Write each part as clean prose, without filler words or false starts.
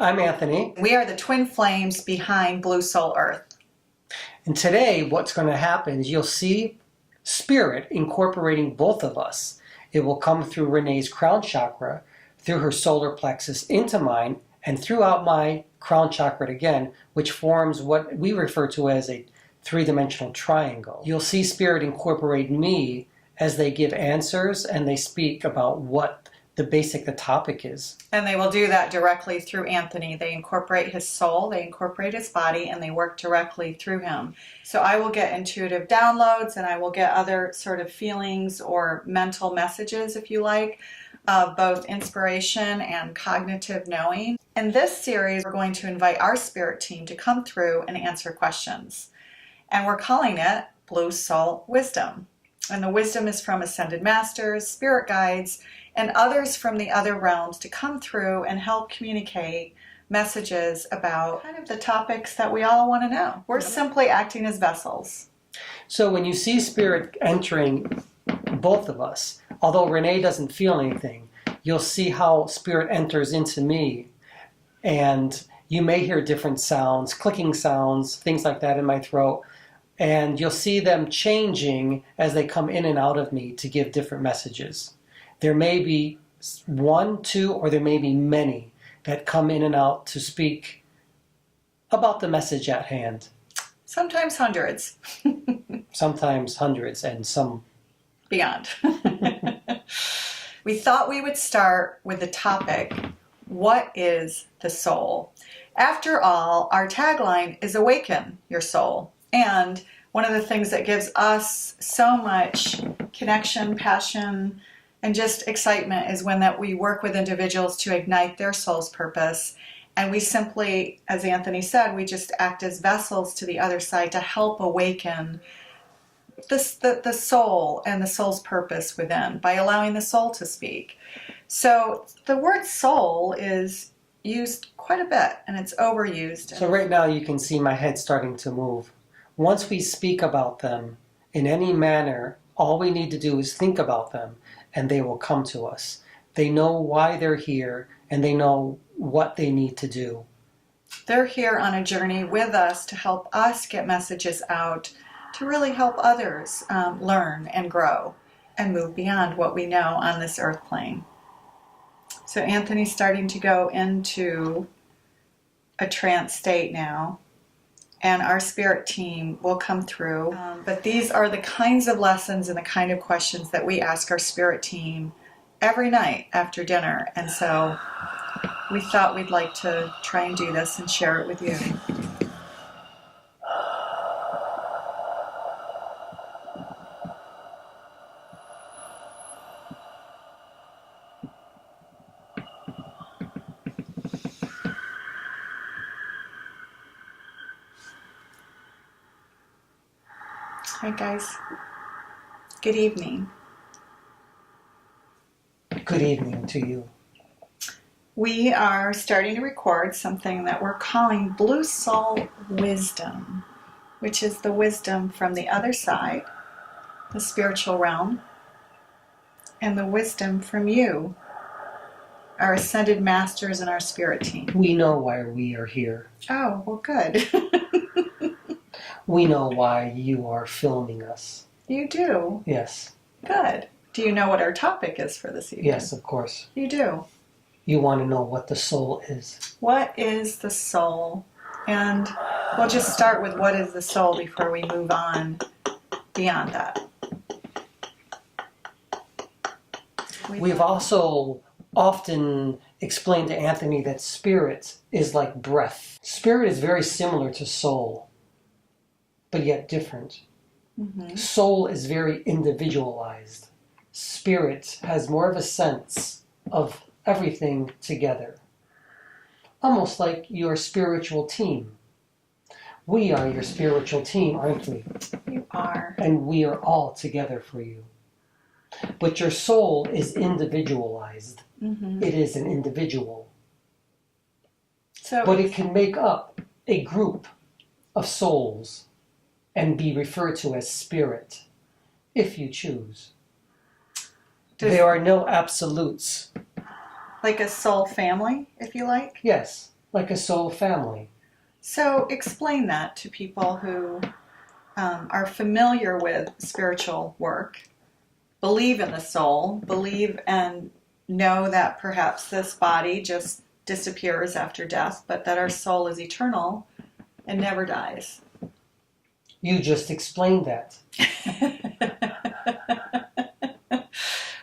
I'm Anthony. We are the twin flames behind Blue Soul Earth. And today what's going to happen is you'll see spirit incorporating both of us. It will come through Renee's crown chakra, through her solar plexus into mine, and throughout my crown chakra again, which forms what we refer to as a three-dimensional triangle. You'll see spirit incorporate me as they give answers and they speak about what the topic is. And they will do that directly through Anthony. They incorporate his soul, they incorporate his body, and they work directly through him. So I will get intuitive downloads and I will get other sort of feelings or mental messages, if you like, of both inspiration and cognitive knowing. In this series, we're going to invite our spirit team to come through and answer questions. And we're calling it Blue Soul Wisdom. And the wisdom is from ascended masters, spirit guides, and others from the other realms to come through and help communicate messages about kind of the topics that we all want to know. We're simply acting as vessels. So when you see spirit entering both of us, although Renee doesn't feel anything, you'll see how spirit enters into me. And you may hear different sounds, clicking sounds, things like that in my throat. And you'll see them changing as they come in and out of me to give different messages. There may be one, two, or there may be many that come in and out to speak about the message at hand. Sometimes hundreds. Sometimes hundreds and some beyond. We thought we would start with the topic, what is the soul? After all, our tagline is awaken your soul. And one of the things that gives us so much connection, passion, and just excitement is when that we work with individuals to ignite their soul's purpose. And we simply, as Anthony said, we just act as vessels to the other side to help awaken the soul and the soul's purpose within by allowing the soul to speak. So the word soul is used quite a bit and it's overused. So right now you can see my head starting to move. Once we speak about them in any manner, all we need to do is think about them and they will come to us. They know why they're here and they know what they need to do. They're here on a journey with us to help us get messages out, to really help others learn and grow and move beyond what we know on this earth plane. So Anthony's starting to go into a trance state now. And our spirit team will come through. But these are the kinds of lessons and the kind of questions that we ask our spirit team every night after dinner. And so we thought we'd like to try and do this and share it with you. Hi guys, good evening. Good evening to you. We are starting to record something that we're calling Blue Soul Wisdom, which is the wisdom from the other side, the spiritual realm, and the wisdom from you, our ascended masters and our spirit team. We know why we are here. Oh, well good. We know why you are filming us. You do? Yes. Good. Do you know what our topic is for this evening? Yes, of course. You do? You want to know what the soul is. What is the soul? And we'll just start with what is the soul before we move on beyond that. We've also often explained to Anthony that spirit is like breath. Spirit is very similar to soul, but yet different. Mm-hmm. Soul is very individualized. Spirit has more of a sense of everything together. Almost like your spiritual team. We are your spiritual team, aren't we? You are. And we are all together for you. But your soul is individualized. Mm-hmm. It is an individual. So, but it can make up a group of souls and be referred to as spirit, if you choose. There are no absolutes. Like a soul family, if you like? Yes, like a soul family. So explain that to people who are familiar with spiritual work, believe in the soul, believe and know that perhaps this body just disappears after death, but that our soul is eternal and never dies. You just explained that.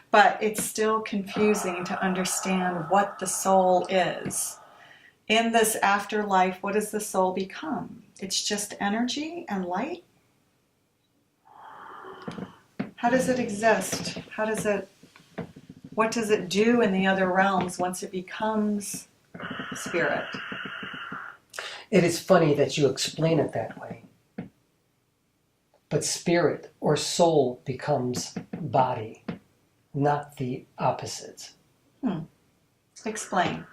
But it's still confusing to understand what the soul is. In this afterlife, what does the soul become? It's just energy and light? How does it exist? What does it do in the other realms once it becomes spirit? It is funny that you explain it that way. But spirit or soul becomes body, not the opposite. Explain.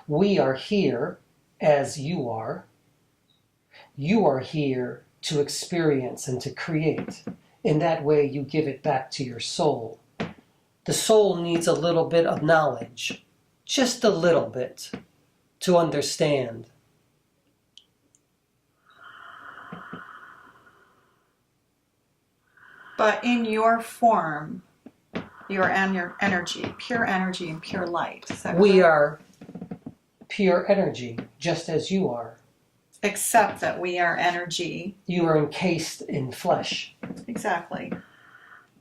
We are here as you are. You are here to experience and to create. In that way, you give it back to your soul. The soul needs a little bit of knowledge, just a little bit, to understand. But in your form, your energy, pure energy and pure light. Is that We correct? are pure energy, just as you are. Except that we are energy. You are encased in flesh, Exactly.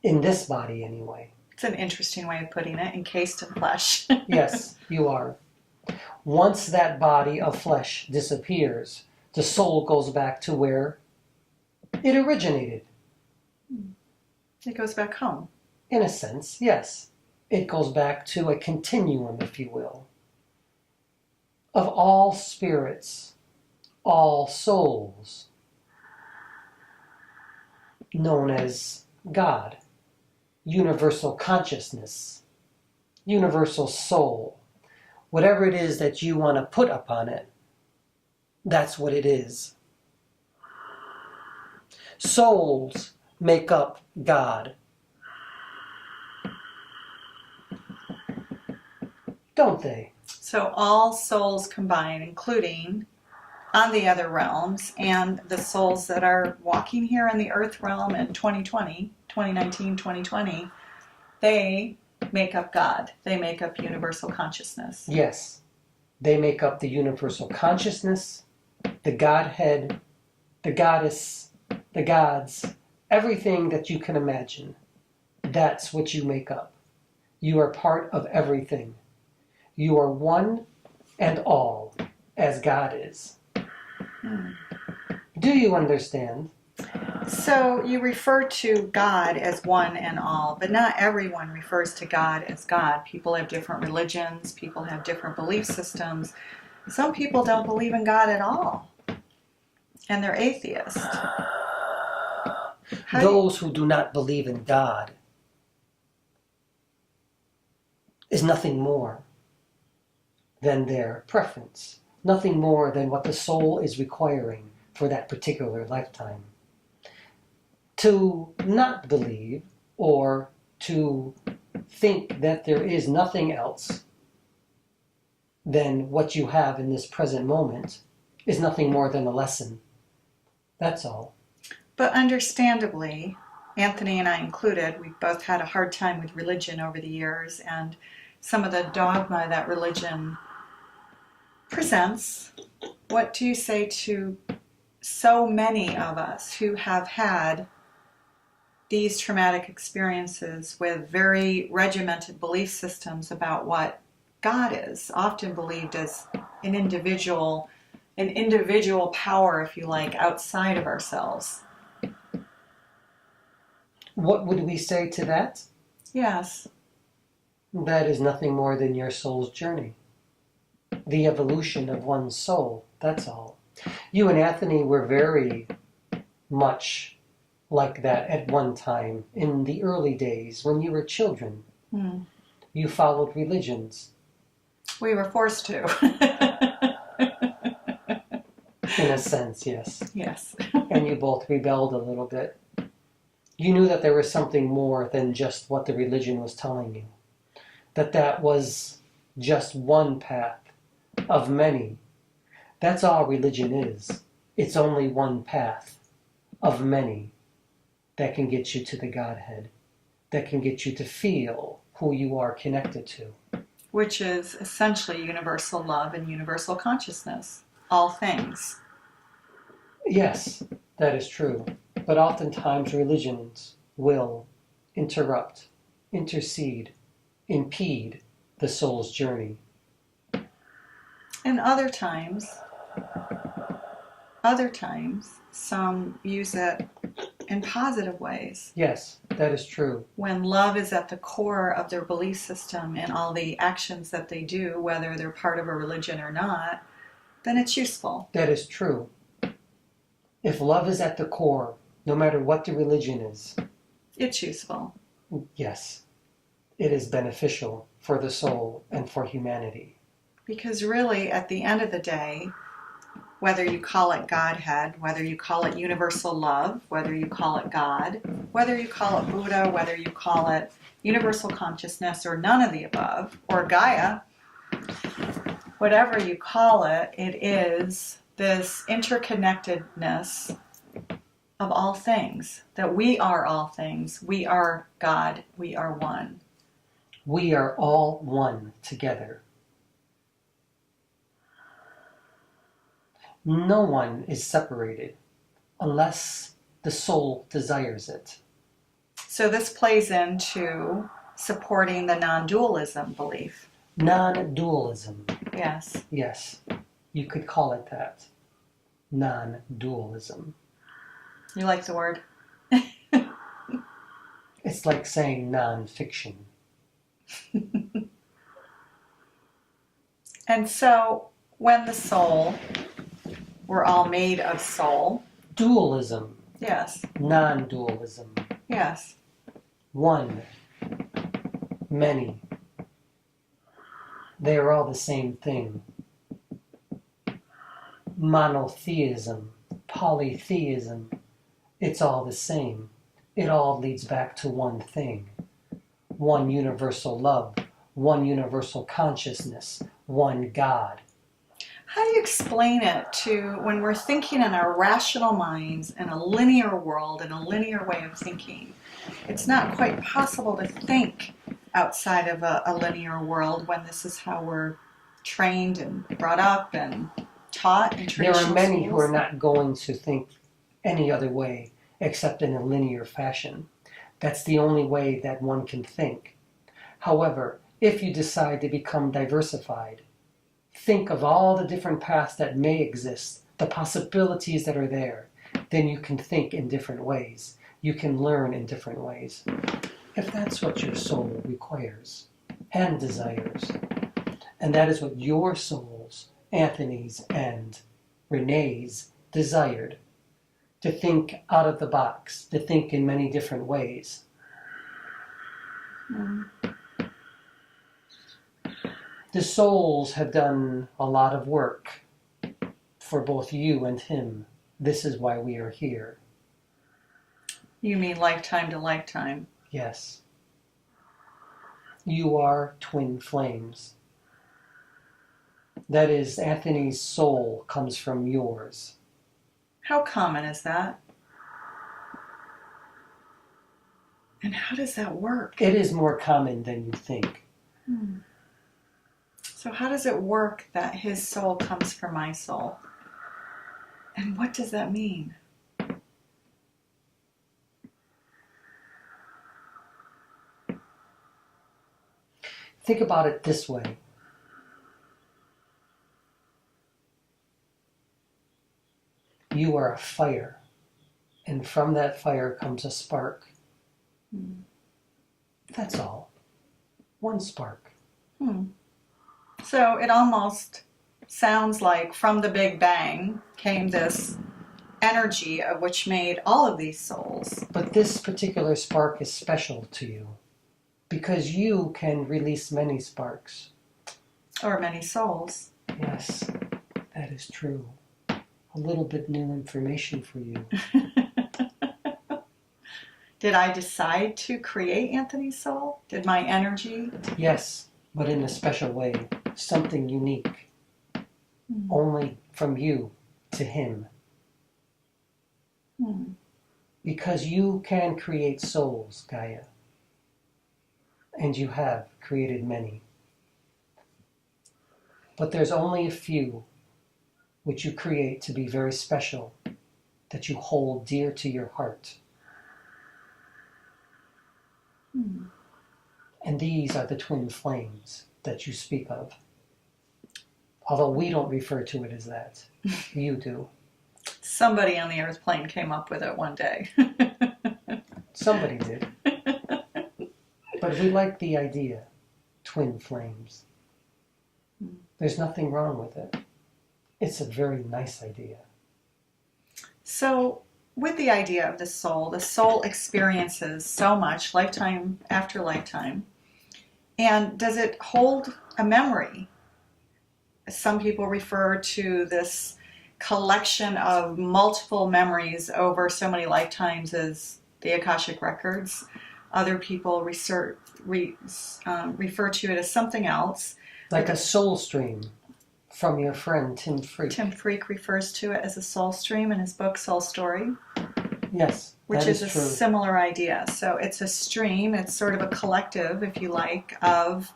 in this body anyway. It's an interesting way of putting it, encased in flesh. Yes, you are. Once that body of flesh disappears, the soul goes back to where it originated. It goes back home. In a sense, yes. It goes back to a continuum, if you will, of all spirits, all souls, known as God, universal consciousness, universal soul. Whatever it is that you want to put upon it, that's what it is. Souls make up God. Don't they? So all souls combined, including on the other realms and the souls that are walking here in the earth realm in 2019, 2020, they make up God. They make up universal consciousness. Yes. They make up the universal consciousness, the Godhead, the goddess, the gods, everything that you can imagine. That's what you make up. You are part of everything. You are one and all, as God is. Do you understand? So you refer to God as one and all, but not everyone refers to God as God. People have different religions, people have different belief systems. Some people don't believe in God at all, and they're atheists. Those who do not believe in God is nothing more than their preference, nothing more than what the soul is requiring for that particular lifetime. To not believe or to think that there is nothing else than what you have in this present moment is nothing more than a lesson. That's all. But understandably, Anthony and I included, we've both had a hard time with religion over the years, and some of the dogma that religion presents. What do you say to so many of us who have had these traumatic experiences with very regimented belief systems about what God is, often believed as an individual power, if you like, outside of ourselves? What would we say to that? Yes. That is nothing more than your soul's journey. The evolution of one's soul, that's all. You and Anthony were very much like that at one time in the early days when you were children. You followed religions. We were forced to. In a sense, yes. Yes. And you both rebelled a little bit. You knew that there was something more than just what the religion was telling you. That was just one path of many. That's all religion is. It's only one path of many that can get you to the Godhead, that can get you to feel who you are connected to. Which is essentially universal love and universal consciousness. All things. Yes, that is true. But oftentimes religions will interrupt, intercede, impede the soul's journey. And other times, some use it in positive ways. Yes, that is true. When love is at the core of their belief system and all the actions that they do, whether they're part of a religion or not, then it's useful. That is true. If love is at the core, no matter what the religion is, it's useful. Yes, it is beneficial for the soul and for humanity. Because really, at the end of the day, whether you call it Godhead, whether you call it universal love, whether you call it God, whether you call it Buddha, whether you call it universal consciousness or none of the above, or Gaia, whatever you call it, it is this interconnectedness of all things, that we are all things, we are God, we are one. We are all one together. No one is separated unless the soul desires it. So this plays into supporting the non-dualism belief. Non-dualism. Yes. Yes, you could call it that. Non-dualism. You like the word? It's like saying non-fiction. And so, when the soul, we're all made of soul. Dualism. Yes. Non-dualism. Yes. One. Many. They are all the same thing. Monotheism. Polytheism. It's all the same. It all leads back to one thing. One universal love. One universal consciousness. One God. How do you explain it to when we're thinking in our rational minds in a linear world, in a linear way of thinking? It's not quite possible to think outside of a linear world when this is how we're trained and brought up and taught in traditional schools. There are many who are not going to think any other way except in a linear fashion. That's the only way that one can think. However, if you decide to become diversified, think of all the different paths that may exist, the possibilities that are there, then you can think in different ways. You can learn in different ways. If that's what your soul requires and desires, and that is what your souls, Anthony's and Renee's, desired, to think out of the box, to think in many different ways. The souls have done a lot of work for both you and him. This is why we are here. You mean lifetime to lifetime? Yes. You are twin flames. That is, Anthony's soul comes from yours. How common is that? And how does that work? It is more common than you think. So how does it work that his soul comes from my soul? And what does that mean? Think about it this way. You are a fire, and from that fire comes a spark. That's all. One spark. So it almost sounds like from the Big Bang came this energy of which made all of these souls. But this particular spark is special to you because you can release many sparks. Or many souls. Yes, that is true. A little bit new information for you. Did I decide to create Anthony's soul? Did my energy? Yes, but in a special way, something unique, only from you to him. Because you can create souls, Gaia, and you have created many. But there's only a few which you create to be very special, that you hold dear to your heart. And these are the twin flames that you speak of. Although we don't refer to it as that. You do. Somebody on the earth plane came up with it one day. Somebody did. But we like the idea, twin flames. There's nothing wrong with it. It's a very nice idea. So, with the idea of the soul experiences so much, lifetime after lifetime. And does it hold a memory? Some people refer to this collection of multiple memories over so many lifetimes as the Akashic Records. Other people refer to it as something else. Like a soul stream from your friend Tim Freak. Tim Freak refers to it as a soul stream in his book Soul Story. Yes, which is a true. similar idea. So it's a stream, it's sort of a collective, if you like, of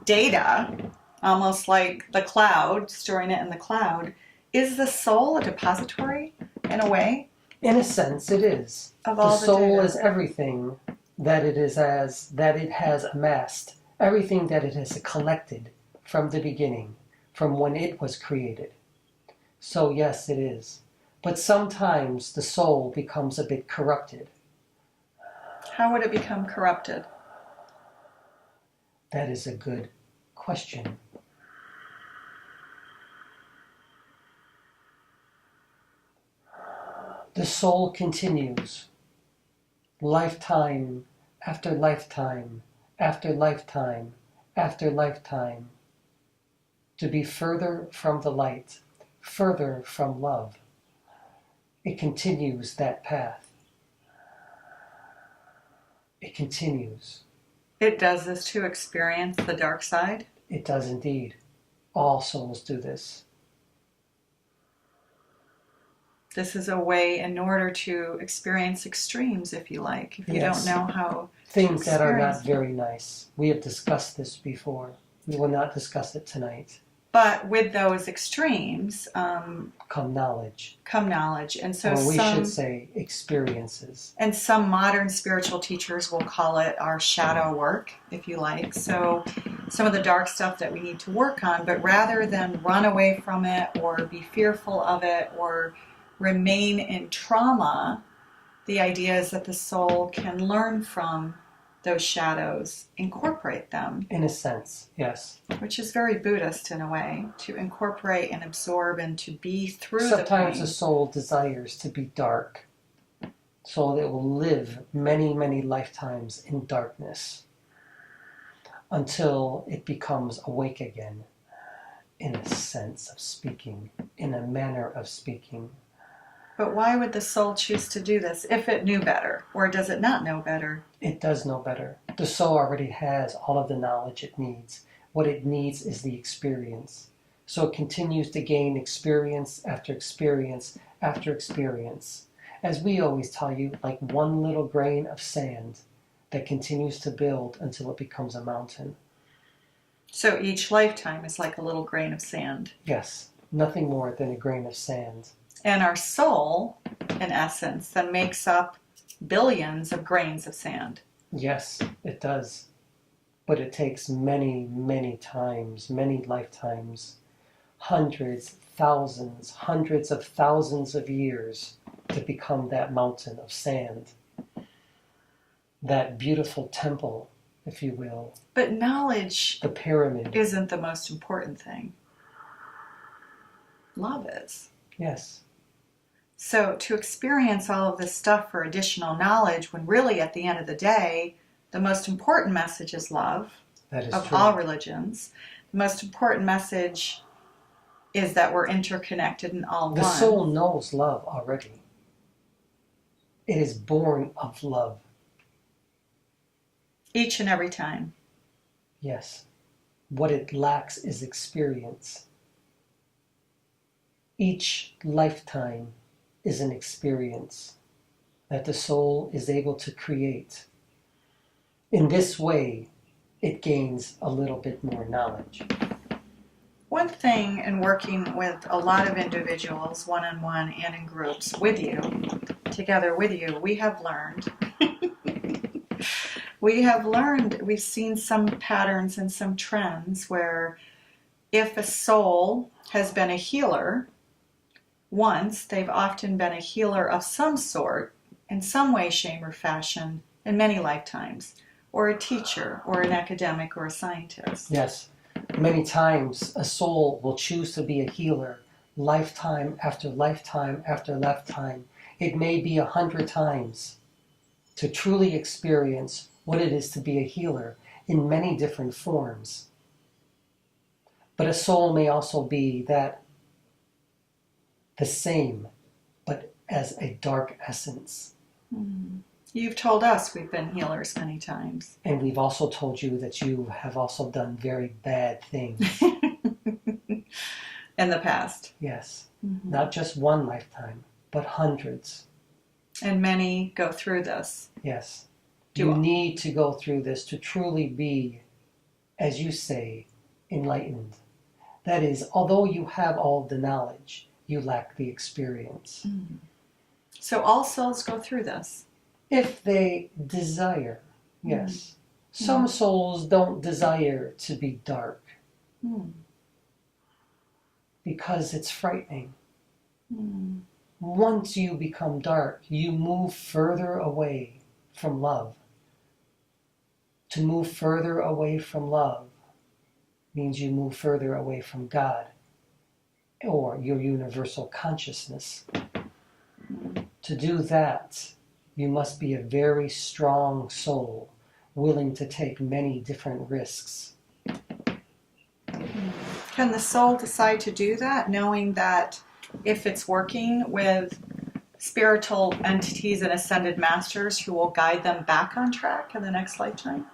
data, almost like the cloud, storing it in the cloud. Is the soul a depository, in a way? In a sense, it is. Of all the soul data. is everything that it has amassed, everything that it has collected from the beginning, from when it was created. So yes, it is. But sometimes the soul becomes a bit corrupted. How would it become corrupted? That is a good question. The soul continues, lifetime after lifetime after lifetime after lifetime, to be further from the light, further from love. It continues that path. It continues. It does this to experience the dark side? It does indeed. All souls do this. This is a way in order to experience extremes, if you like, if you Yes. don't know how Things that are not experience. very nice. We have discussed this before. We will not discuss it tonight. But with those extremes Come knowledge. come knowledge. And so Or we should say experiences. and some modern spiritual teachers will call it our shadow work, if you like. So some of the dark stuff that we need to work on, but rather than run away from it or be fearful of it or remain in trauma, the idea is that the soul can learn from those shadows, incorporate them. In a sense, yes. Which is very Buddhist in a way, to incorporate and absorb and to be through Sometimes the the pain. soul desires to be dark, so it will live many, many lifetimes in darkness until it becomes awake again, in a sense of speaking, in a manner of speaking. But why would the soul choose to do this if it knew better? Or does it not know better? It does know better. The soul already has all of the knowledge it needs. What it needs is the experience. So it continues to gain experience after experience after experience. As we always tell you, like one little grain of sand that continues to build until it becomes a mountain. So each lifetime is like a little grain of sand. Yes, nothing more than a grain of sand. And our soul, in essence, then makes up billions of grains of sand. Yes, it does. But it takes many, many times, many lifetimes, hundreds of thousands of years to become that mountain of sand. That beautiful temple, if you will. But knowledge The pyramid. isn't the most important thing. Love is. Yes. So to experience all of this stuff for additional knowledge, when really at the end of the day, the most important message is love That is of true. all religions. The most important message is that we're interconnected and all The one. soul knows love already. It is born of love. Each and every time. Yes. What it lacks is experience. Each lifetime is an experience that the soul is able to create. In this way, it gains a little bit more knowledge. One thing in working with a lot of individuals, one-on-one and in groups with you, together with you, we have learned, we've seen some patterns and some trends where if a soul has been a healer once, they've often been a healer of some sort, in some way, shape, or fashion, in many lifetimes, or a teacher, or an academic, or a scientist. Yes. Many times a soul will choose to be a healer lifetime after lifetime after lifetime. It may be 100 times to truly experience what it is to be a healer in many different forms. But a soul may also be that the same, but as a dark essence. Mm. You've told us we've been healers many times. And we've also told you that you have also done very bad things. In the past. Yes. Mm-hmm. Not just one lifetime, but hundreds. And many go through this. Yes. You need to go through this to truly be, as you say, enlightened. That is, although you have all the knowledge, you lack the experience. Mm. So all souls go through this. If they desire, yes. Some souls don't desire to be dark because it's frightening. Once you become dark, you move further away from love. To move further away from love means you move further away from God or your universal consciousness. To do that, you must be a very strong soul, willing to take many different risks. Can the soul decide to do that, knowing that if it's working with spiritual entities and ascended masters who will guide them back on track in the next lifetime?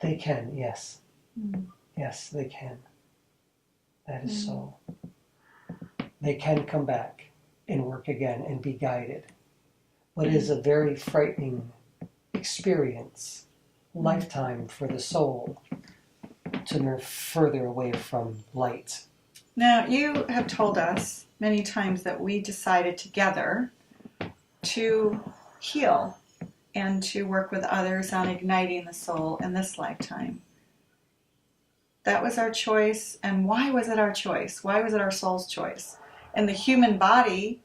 They can, yes. Yes, they can. That is so. They can come back and work again and be guided. But it is a very frightening experience, lifetime for the soul to move further away from light. Now, you have told us many times that we decided together to heal and to work with others on igniting the soul in this lifetime. That was our choice, and why was it our choice? Why was it our soul's choice? And the human body,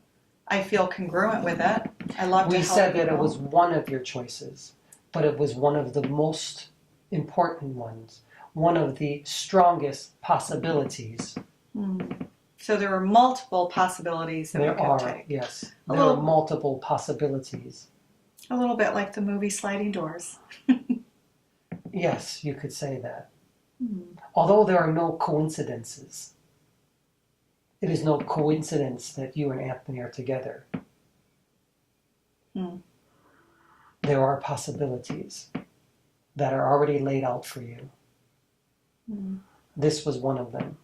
I feel congruent with it. I love to help We said that people. it was one of your choices, but it was one of the most important ones, one of the strongest possibilities. So there were multiple possibilities that we could take. Yes. A There little- are multiple possibilities. A little bit like the movie Sliding Doors. Yes, you could say that. Although there are no coincidences. It is no coincidence that you and Anthony are together. There are possibilities that are already laid out for you. This was one of them.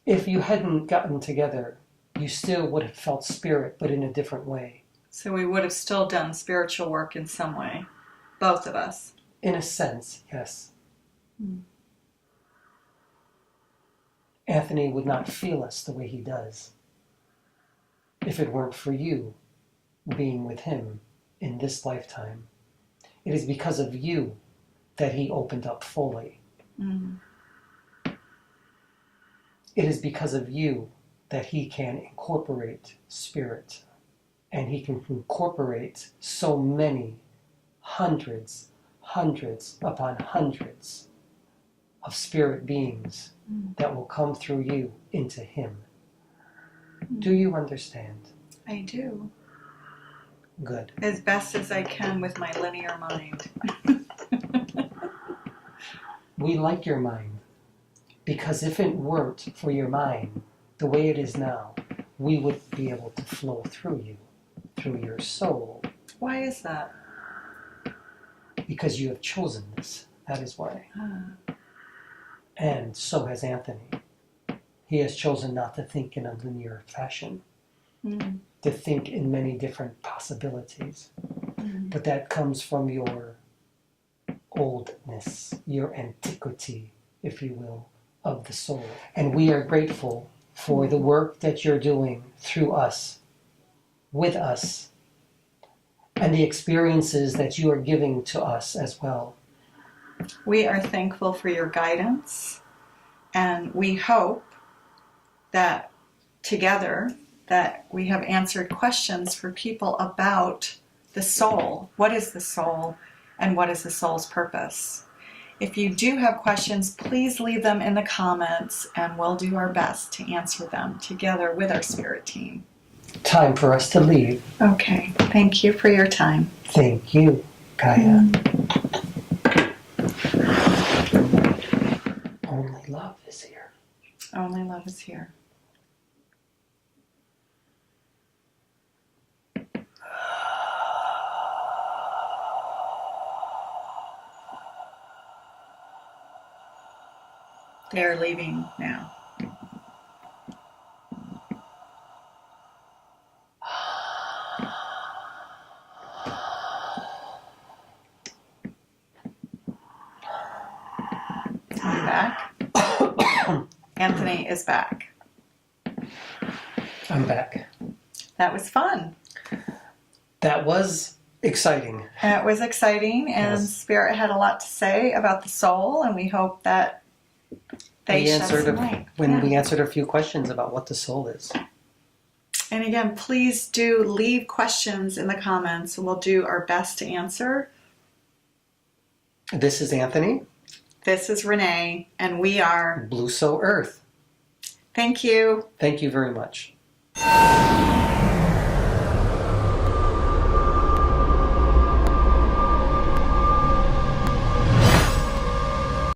If you hadn't gotten together, you still would have felt spirit, but in a different way. So we would have still done spiritual work in some way, both of us. In a sense, yes. Anthony would not feel us the way he does if it weren't for you being with him in this lifetime. It is because of you that he opened up fully. It is because of you that he can incorporate spirit, and he can incorporate so many hundreds upon hundreds of spirit beings that will come through you into him. Do you understand? I do. Good. As best as I can with my linear mind. We like your mind, because if it weren't for your mind the way it is now, we would be able to flow through you, through your soul, Why is that? because you have chosen this That is why. Ah. And so has Anthony. He has chosen not to think in a linear fashion, to think in many different possibilities. But that comes from your oldness, your antiquity, if you will, of the soul. And we are grateful for the work that you're doing through us, with us, and the experiences that you are giving to us as well. We are thankful for your guidance, and we hope that together that we have answered questions for people about the soul. What is the soul, and what is the soul's purpose? If you do have questions, please leave them in the comments, and we'll do our best to answer them together with our spirit team. Time for us to leave. Okay, thank you for your time. Thank you, Kaya. Only love is here. Only love is here. They're leaving now. I'm back. Anthony is back. I'm back. That was fun. That was exciting. It was exciting, and Yes. Spirit had a lot to say about the soul, and we hope that they shed some light. We answered a few questions about what the soul is. And again, please do leave questions in the comments, and we'll do our best to answer. This is Anthony. This is Renee, and we are Blue So Earth. Thank you. Thank you very much.